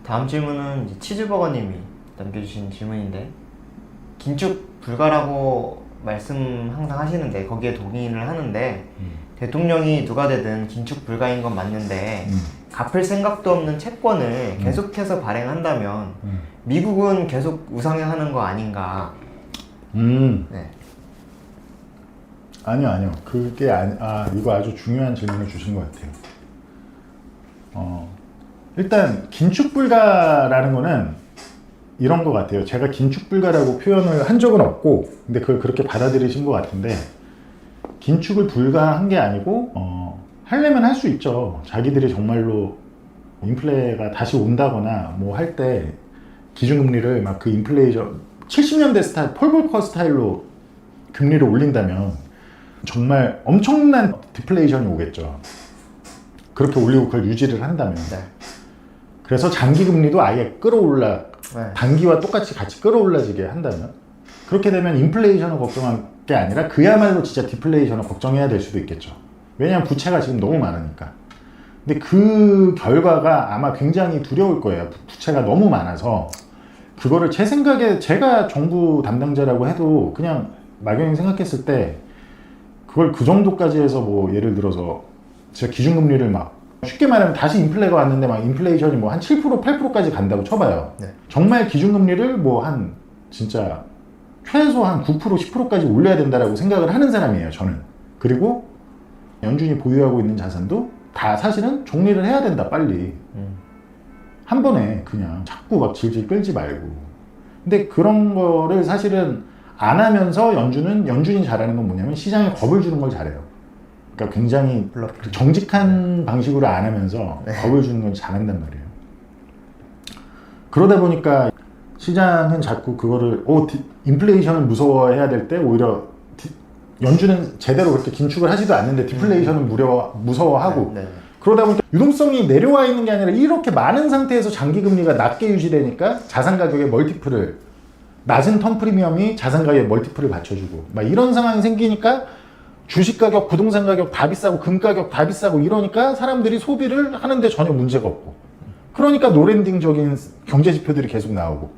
다음 질문은 이제 치즈버거님이 남겨주신 질문인데, 긴축 불가라고 말씀 항상 하시는데 거기에 동의를 하는데 대통령이 누가 되든 긴축 불가인 건 맞는데 갚을 생각도 없는 채권을 계속해서 발행한다면 미국은 계속 우상향하는 거 아닌가? 네. 아니요. 그게 이거 아주 중요한 질문을 주신 것 같아요. 일단 긴축 불가라는 거는 이런 것 같아요. 제가 긴축 불가라고 표현을 한 적은 없고, 근데 그걸 그렇게 받아들이신 것 같은데, 긴축을 불가한 게 아니고, 하려면 할 수 있죠. 자기들이 정말로 인플레가 다시 온다거나 뭐 할 때 기준금리를 막 그 인플레이션 70년대 스타일, 폴 볼커 스타일로 금리를 올린다면 정말 엄청난 디플레이션이 오겠죠. 그렇게 올리고 그걸 유지를 한다면. 네. 그래서 장기금리도 아예 단기와 똑같이 같이 끌어올라지게 한다면, 그렇게 되면 인플레이션을 걱정할 게 아니라 그야말로 진짜 디플레이션을 걱정해야 될 수도 있겠죠. 왜냐하면 부채가 지금 너무 많으니까. 근데 그 결과가 아마 굉장히 두려울 거예요. 부채가 너무 많아서 그거를 제 생각에, 제가 정부 담당자라고 해도 그냥 막연히 생각했을 때 그걸 그 정도까지 해서 뭐 예를 들어서 진짜 기준금리를 막 쉽게 말하면 다시 인플레가 왔는데 막 인플레이션이 뭐 한 7%, 8%까지 간다고 쳐봐요. 네. 정말 기준금리를 뭐 한 진짜 최소 한 9%, 10%까지 올려야 된다라고 생각을 하는 사람이에요, 저는. 그리고 연준이 보유하고 있는 자산도 다 사실은 정리를 해야 된다, 빨리. 한 번에 그냥 자꾸 막 질질 끌지 말고. 근데 그런 거를 사실은 안 하면서 연준이 잘하는 건 뭐냐면 시장에 겁을 주는 걸 잘해요. 그러니까 굉장히 정직한 방식으로 안 하면서 겁을 주는 걸 잘한단 말이에요. 그러다 보니까 시장은 자꾸 그거를 인플레이션을 무서워해야 될 때 오히려 연준은 제대로 그렇게 긴축을 하지도 않는데 디플레이션을 무서워하고 그러다 보니까 유동성이 내려와 있는 게 아니라 이렇게 많은 상태에서 장기금리가 낮게 유지되니까 자산 가격의 멀티플을, 낮은 턴 프리미엄이 자산 가격의 멀티플을 받쳐주고 막 이런 상황이 생기니까 주식 가격, 부동산 가격 다 비싸고 금 가격 다 비싸고 이러니까 사람들이 소비를 하는데 전혀 문제가 없고, 그러니까 노랜딩적인 경제 지표들이 계속 나오고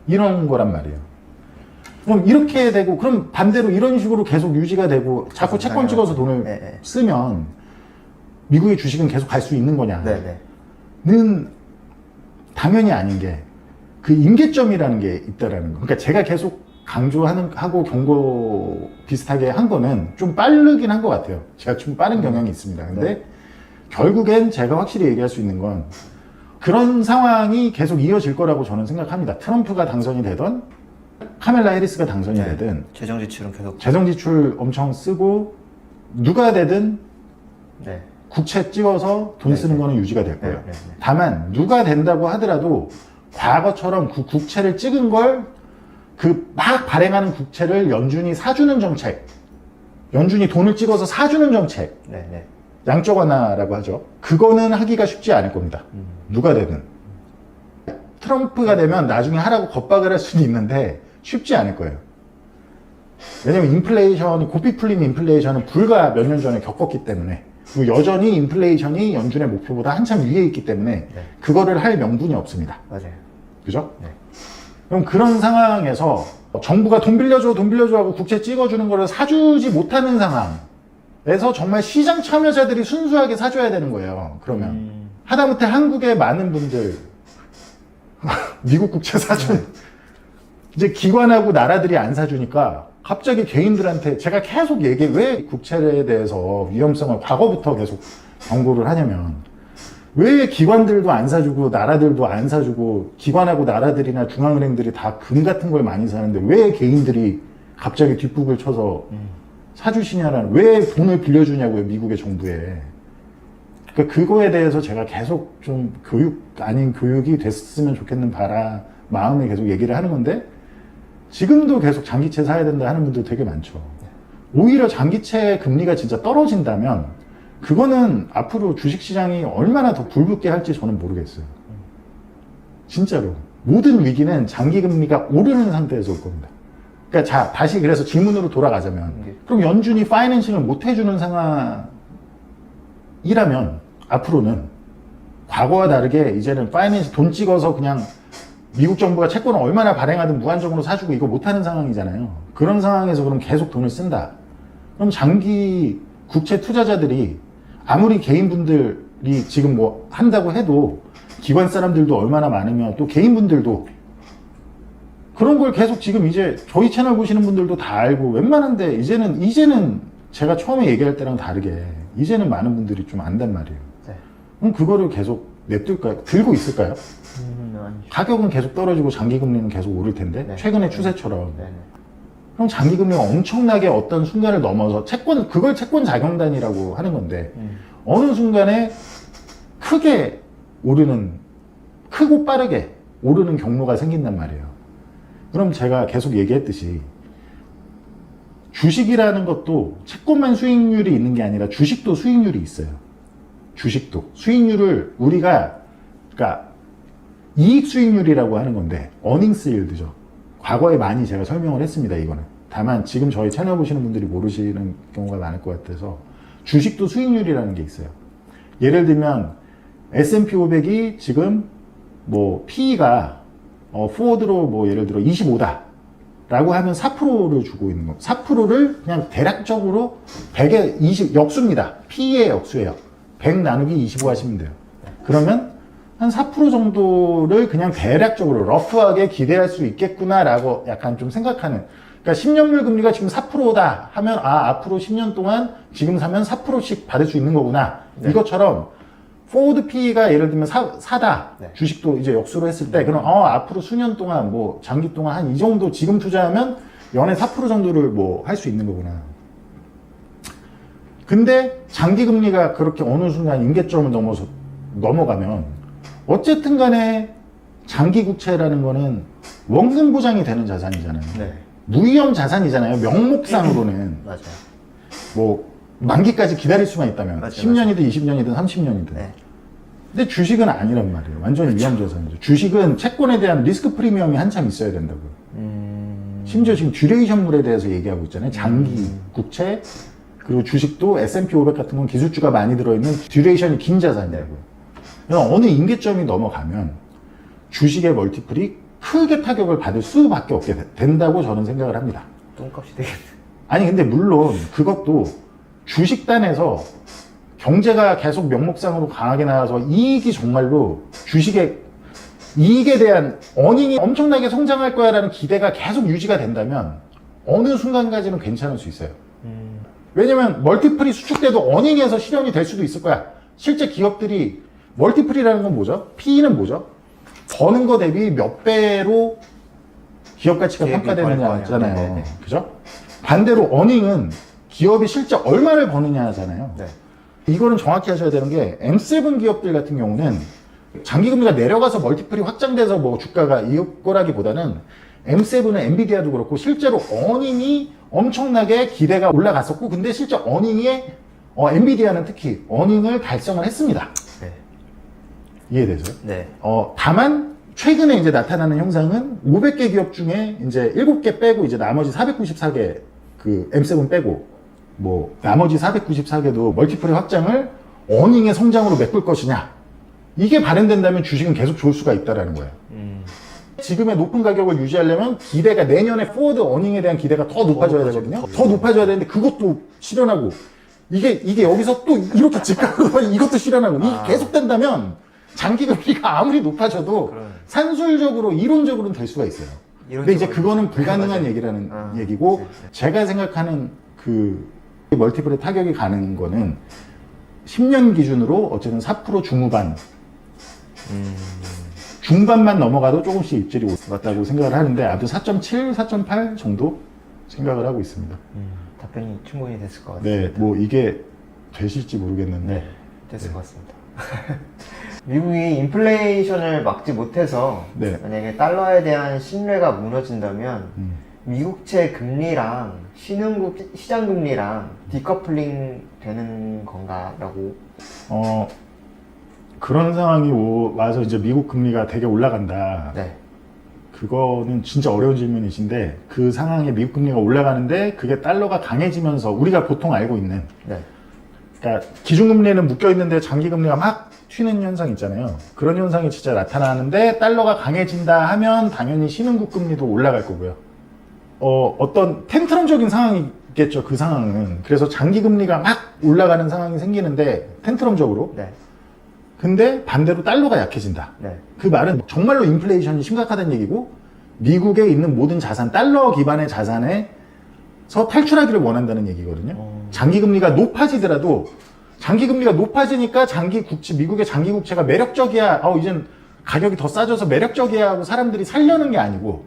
이런 거란 말이에요. 그럼 이렇게 되고, 그럼 반대로 이런 식으로 계속 유지가 되고 자꾸 채권 찍어서 돈을 쓰면 미국의 주식은 계속 갈 수 있는 거냐는 당연히 아닌 게, 그 임계점이라는 게 있다라는 거. 그러니까 제가 계속 하고 경고 비슷하게 한 거는 좀 빠르긴 한 것 같아요. 제가 좀 빠른 경향이 있습니다. 근데 결국엔 제가 확실히 얘기할 수 있는 건 그런 상황이 계속 이어질 거라고 저는 생각합니다. 트럼프가 당선이 되던 카멜라 해리스가 당선이 되든 재정 지출은 계속 재정 지출 엄청 쓰고 누가 되든 국채 찍어서 돈 쓰는 거는 유지가 될 거예요. 다만 누가 된다고 하더라도 과거처럼 그 국채를 찍은 걸 막 발행하는 국채를 연준이 사주는 정책, 연준이 돈을 찍어서 사주는 정책, 양적 완화라고 하죠. 그거는 하기가 쉽지 않을 겁니다. 누가 되든. 트럼프가 되면 나중에 하라고 겁박을 할 수는 있는데 쉽지 않을 거예요. 왜냐면 인플레이션이, 고삐 풀린 인플레이션은 불과 몇 년 전에 겪었기 때문에, 그리고 여전히 인플레이션이 연준의 목표보다 한참 위에 있기 때문에 그거를 할 명분이 없습니다. 맞아요. 그죠? 그럼 그런 상황에서 정부가 돈 빌려줘 하고 국채 찍어주는 거를 사주지 못하는 상황에서 정말 시장 참여자들이 순수하게 사줘야 되는 거예요. 그러면 하다못해 한국의 많은 분들 미국 국채 사준 이제 기관하고 나라들이 안 사주니까 갑자기 개인들한테 제가 계속 왜 국채에 대해서 위험성을 과거부터 계속 경고를 하냐면, 왜 기관들도 안 사주고 나라들도 안 사주고 기관하고 나라들이나 중앙은행들이 다 금 같은 걸 많이 사는데 왜 개인들이 갑자기 뒷북을 쳐서 사주시냐라는, 왜 돈을 빌려주냐고요, 미국의 정부에. 그러니까 그거에 대해서 제가 계속 좀 교육 아닌 교육이 됐으면 좋겠는 마음에 계속 얘기를 하는 건데, 지금도 계속 장기채 사야 된다 하는 분들 되게 많죠. 오히려 장기채 금리가 진짜 떨어진다면 그거는 앞으로 주식시장이 얼마나 더 불붙게 할지 저는 모르겠어요. 진짜로. 모든 위기는 장기금리가 오르는 상태에서 올 겁니다. 그러니까 자, 다시 그래서 질문으로 돌아가자면, 그럼 연준이 파이낸싱을 못 해주는 상황이라면 앞으로는 과거와 다르게 이제는 파이낸스 돈 찍어서 그냥 미국 정부가 채권을 얼마나 발행하든 무한정으로 사주고 이거 못하는 상황이잖아요. 그런 상황에서 그럼 계속 돈을 쓴다. 그럼 장기 국채 투자자들이 아무리 개인분들이 지금 뭐 한다고 해도 기관 사람들도 얼마나 많으면 또 개인분들도 그런 걸 계속 지금 이제 저희 채널 보시는 분들도 다 알고 웬만한데 이제는 제가 처음에 얘기할 때랑 다르게 이제는 많은 분들이 좀 안단 말이에요. 네. 그럼 그거를 계속 냅둘까요? 들고 있을까요? 아니죠. 가격은 계속 떨어지고 장기금리는 계속 오를 텐데 네. 최근의 추세처럼 네네. 그럼 장기금리가 엄청나게 어떤 순간을 넘어서 그걸 채권 자경단이라고 하는 건데 어느 순간에 크고 빠르게 오르는 경로가 생긴단 말이에요. 그럼 제가 계속 얘기했듯이 주식이라는 것도 채권만 수익률이 있는 게 아니라 주식도 수익률이 있어요. 주식도 수익률을 우리가 그러니까 이익 수익률이라고 하는 건데 어닝스 일드죠. 과거에 많이 제가 설명을 했습니다. 이거는 다만 지금 저희 채널 보시는 분들이 모르시는 경우가 많을 것 같아서 주식도 수익률이라는 게 있어요. 예를 들면 S&P 500이 지금 뭐 PE가 포워드로 뭐 예를 들어 25다 라고 하면 4%를 주고 있는 거. 4%를 그냥 대략적으로 100에 20 역수입니다. PE의 역수예요. 100 나누기 25 하시면 돼요. 그러면 한 4% 정도를 그냥 대략적으로 러프하게 기대할 수 있겠구나라고 약간 좀 생각하는. 그러니까 10년물 금리가 지금 4%다 하면 앞으로 10년 동안 지금 사면 4%씩 받을 수 있는 거구나. 네. 이것처럼 포워드 PE가 예를 들면 사다. 네. 주식도 이제 역수로 했을 때 그럼 앞으로 수년 동안 뭐 장기 동안 한 이 정도 지금 투자하면 연에 4% 정도를 뭐 할 수 있는 거구나. 근데 장기 금리가 그렇게 어느 순간 임계점을 넘어가면 어쨌든 간에 장기 국채라는 거는 원금 보장이 되는 자산이잖아요. 네. 무위험 자산이잖아요. 명목상으로는 맞아요. 뭐 만기까지 기다릴 수만 있다면 맞아요, 10년이든 20년이든 30년이든. 네. 근데 주식은 아니란 말이에요. 완전히 위험 자산이죠. 주식은 채권에 대한 리스크 프리미엄이 한참 있어야 된다고요. 심지어 지금 듀레이션물에 대해서 얘기하고 있잖아요. 장기 국채 그리고 주식도 S&P 500 같은 건 기술주가 많이 들어있는 듀레이션이 긴 자산이라고요. 그러니까 어느 임계점이 넘어가면 주식의 멀티플이 크게 타격을 받을 수밖에 없게 된다고 저는 생각을 합니다. 똥값이 되겠네. 아니 근데 물론 그것도 주식단에서 경제가 계속 명목상으로 강하게 나와서 이익이 정말로 주식의 이익에 대한 어닝이 엄청나게 성장할 거야 라는 기대가 계속 유지가 된다면 어느 순간까지는 괜찮을 수 있어요. 왜냐면 멀티플이 수축돼도 어닝에서 실현이 될 수도 있을 거야. 실제 기업들이 멀티플이라는 건 뭐죠? PE는 뭐죠? 버는 거 대비 몇 배로 기업 가치가 평가되느냐잖아요. 네네. 그죠? 반대로 어닝은 기업이 실제 얼마를 버느냐잖아요. 네. 이거는 정확히 하셔야 되는 게 M7 기업들 같은 경우는 장기금리가 내려가서 멀티플이 확장돼서 뭐 주가가 이거라기보다는 M7은 엔비디아도 그렇고 실제로 어닝이 엄청나게 기대가 올라갔었고 근데 실제 어닝에 엔비디아는 특히 어닝을 달성을 했습니다. 네. 이해되세요? 네. 다만 최근에 이제 나타나는 형상은 500개 기업 중에 이제 7개 빼고 이제 나머지 494개 그 M7 빼고 뭐 나머지 494개도 멀티플의 확장을 어닝의 성장으로 메꿀 것이냐 이게 발현된다면 주식은 계속 좋을 수가 있다라는 거예요. 지금의 높은 가격을 유지하려면 기대가 내년에 포워드 어닝에 대한 기대가 더 높아져야 되거든요. 더 높아져야 되는데 그것도 실현하고 이게 여기서 또 이렇게 집값으로 이것도 실현하고 이게 계속된다면 장기금리가 아무리 높아져도 산술적으로 이론적으로는 될 수가 있어요. 근데 이제 그거는 불가능한 얘기라는 얘기고 제가 생각하는 그 멀티플의 타격이 가는 거는 10년 기준으로 어쨌든 4% 중후반 중반만 넘어가도 조금씩 입질이 왔다고 생각을 하는데 아무튼 4.7, 4.8 정도 생각을 하고 있습니다. 답변이 충분히 됐을 것 같습니다. 네, 뭐 이게 되실지 모르겠는데 네, 됐을 것 같습니다. 미국이 인플레이션을 막지 못해서 네. 만약에 달러에 대한 신뢰가 무너진다면 미국채 금리랑 신흥국 시장 금리랑 디커플링 되는 건가라고. 그런 상황이 와서 이제 미국 금리가 되게 올라간다. 네. 그거는 진짜 어려운 질문이신데 그 상황에 미국 금리가 올라가는데 그게 달러가 강해지면서 우리가 보통 알고 있는 네. 그러니까 기준금리는 묶여있는데 장기금리가 막 튀는 현상 있잖아요. 그런 현상이 진짜 나타나는데 달러가 강해진다 하면 당연히 신흥국 금리도 올라갈 거고요. 어떤 텐트럼적인 상황이겠죠. 그 상황은. 그래서 장기금리가 막 올라가는 상황이 생기는데 텐트럼적으로. 네. 근데 반대로 달러가 약해진다. 네. 그 말은 정말로 인플레이션이 심각하다는 얘기고 미국에 있는 모든 자산, 달러 기반의 자산에서 탈출하기를 원한다는 얘기거든요. 장기금리가 높아지더라도 장기금리가 높아지니까 미국의 장기국채가 매력적이야. 이젠 가격이 더 싸져서 매력적이야 하고 사람들이 살려는 게 아니고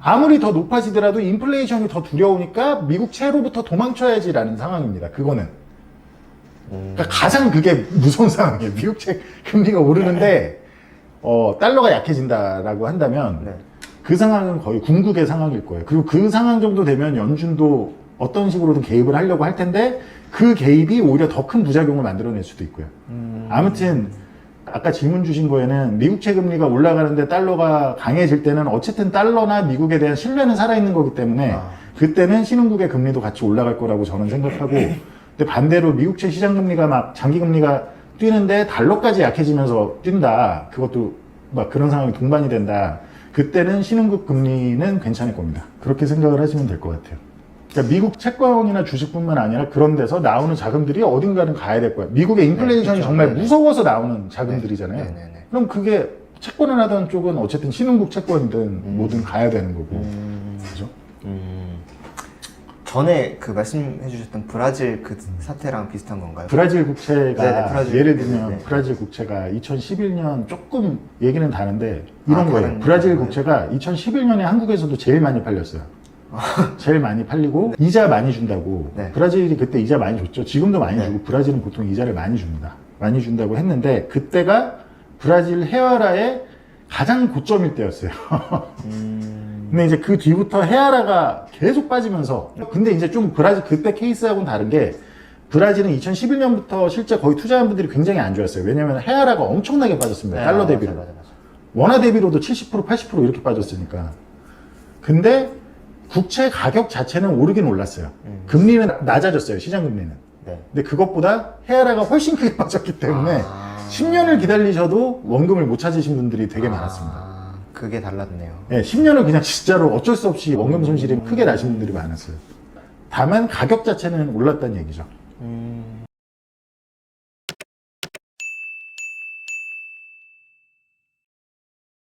아무리 더 높아지더라도 인플레이션이 더 두려우니까 미국 채로부터 도망쳐야지라는 상황입니다. 그거는. 그러니까 가장 그게 무서운 상황이에요. 미국 채 금리가 오르는데 달러가 약해진다라고 한다면 네. 그 상황은 거의 궁극의 상황일 거예요. 그리고 그 상황 정도 되면 연준도 어떤 식으로든 개입을 하려고 할 텐데 그 개입이 오히려 더 큰 부작용을 만들어낼 수도 있고요. 아무튼 아까 질문 주신 거에는 미국채 금리가 올라가는데 달러가 강해질 때는 어쨌든 달러나 미국에 대한 신뢰는 살아있는 거기 때문에 그때는 신흥국의 금리도 같이 올라갈 거라고 저는 생각하고 근데 반대로 미국채 시장 금리가 막 장기 금리가 뛰는데 달러까지 약해지면서 뛴다. 그것도 막 그런 상황이 동반이 된다. 그때는 신흥국 금리는 괜찮을 겁니다. 그렇게 생각을 하시면 될 것 같아요. 그러니까 미국 채권이나 주식뿐만 아니라 그런 데서 나오는 자금들이 어딘가는 가야 될 거야. 미국의 인플레이션이 네, 그렇죠. 정말 네. 무서워서 나오는 자금들이잖아요. 네, 네, 네. 그럼 그게 채권을 하던 쪽은 어쨌든 신흥국 채권이든 뭐든 가야 되는 거고. 그죠? 전에 그 말씀해 주셨던 브라질 그 사태랑 비슷한 건가요? 브라질 국채가 네네, 브라질. 예를 들면 네네. 브라질 국채가 2011년 조금 얘기는 다른데 이런 거예요. 다른 브라질 거예요? 국채가 2011년에 한국에서도 제일 많이 팔렸어요. 제일 많이 팔리고 이자 많이 준다고. 네. 브라질이 그때 이자 많이 줬죠. 지금도 많이 네. 주고 브라질은 보통 이자를 많이 줍니다. 많이 준다고 했는데 그때가 브라질 헤아라의 가장 고점일 때였어요. 근데 이제 그 뒤부터 헤아라가 계속 빠지면서 근데 이제 좀 브라질 그때 케이스하고는 다른 게 브라질은 2011년부터 실제 거의 투자한 분들이 굉장히 안 좋았어요. 왜냐면 헤아라가 엄청나게 빠졌습니다. 네, 달러 대비로. 맞아. 원화 대비로도 70%, 80% 이렇게 빠졌으니까. 근데 국채 가격 자체는 오르긴 올랐어요. 금리는 낮아졌어요. 시장 금리는. 네. 근데 그것보다 헤아라가 훨씬 크게 빠졌기 때문에 10년을 기다리셔도 원금을 못 찾으신 분들이 되게 많았습니다. 그게 달랐네요. 네, 10년을 그냥 진짜로 어쩔 수 없이 원금 손실이 크게 나신 분들이 많았어요. 다만 가격 자체는 올랐다는 얘기죠.